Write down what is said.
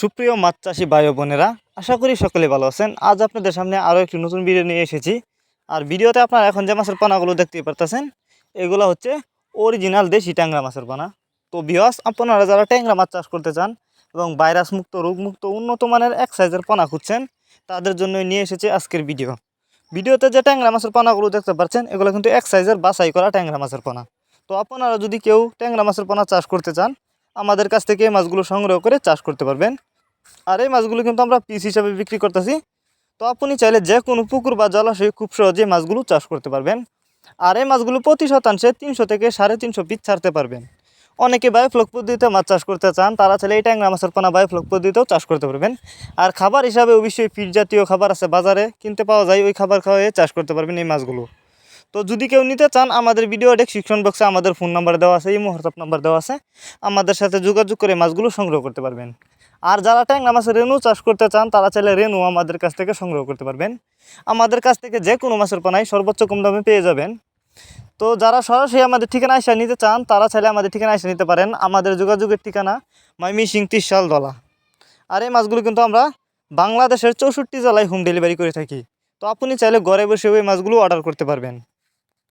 সুপ্রিয় মাছ চাষি ভাই ও বোনেরা, আশা করি সকলে ভালো আছেন। আজ আপনাদের সামনে আরও একটি নতুন ভিডিও নিয়ে এসেছি। আর ভিডিওতে আপনারা এখন যে মাছের পোনাগুলো দেখতে পারতেছেন, এগুলো হচ্ছে অরিজিনাল দেশি ট্যাংরা মাছের পোনা। তো ভিউয়ার্স, আপনারা যারা ট্যাংরা মাছ চাষ করতে চান এবং ভাইরাস মুক্ত, রোগমুক্ত, উন্নত মানের এক সাইজের পোনা খুঁজছেন, তাদের জন্য নিয়ে এসেছে আজকের ভিডিওতে যে ট্যাংরা মাছের পোনাগুলো দেখতে পাচ্ছেন, এগুলো কিন্তু এক সাইজের বাছাই করা ট্যাংরা মাছের পোনা। তো আপনারা যদি কেউ ট্যাংরা মাছের পোনা চাষ করতে চান, আমাদের কাছ থেকে এই মাছগুলো সংগ্রহ করে চাষ করতে পারবেন। আর এই মাছগুলো কিন্তু আমরা পিস হিসাবে বিক্রি করতেছি। তো আপনি চাইলে যে কোনো পুকুর বা জলাশয়ে খুব সহজে মাছগুলো চাষ করতে পারবেন। আর এই মাছগুলো প্রতি শতাংশে 300 থেকে 350 পিস ছাড়তে পারবেন। অনেকে বায়োফ্লক পদ্ধতিতে মাছ চাষ করতে চান, তারা চাইলে এই ট্যাংরা মাছের পোনা বায়োফ্লক পদ্ধতিতেও চাষ করতে পারবেন। আর খাবার হিসাবে অবশ্যই ফিড জাতীয় খাবার আছে, বাজারে কিনতে পাওয়া যায়, ওই খাবার খাওয়াই চাষ করতে পারবেন এই মাছগুলো। তো যদি কেউ নিতে চান, আমাদের ভিডিও ডেসক্রিপশন বক্সে আমাদের ফোন নাম্বার দেওয়া আছে, ইমো হোয়াটসঅ্যাপ নাম্বার দেওয়া আছে, আমাদের সাথে যোগাযোগ করে মাছগুলো সংগ্রহ করতে পারবেন। আর যারা ট্যাংরা মাছের রেনু চাষ করতে চান, তারা চাইলে রেনু আমাদের কাছ থেকে সংগ্রহ করতে পারবেন। আমাদের কাছ থেকে যে কোনো মাছের পোনাই সর্বোচ্চ কম দামে পেয়ে যাবেন। তো যারা সরাসরি আমাদের ঠিকানা এসে নিতে চান, তারা চাইলে আমাদের ঠিকানা এসে নিতে পারেন। আমাদের যোগাযোগের ঠিকানা ময়মনসিংহ 30 দলা। আর এই মাছগুলো কিন্তু আমরা বাংলাদেশের 64 জেলায় হোম ডেলিভারি করে থাকি। তো আপনি চাইলে ঘরে বসে ওই মাছগুলো অর্ডার করতে পারবেন।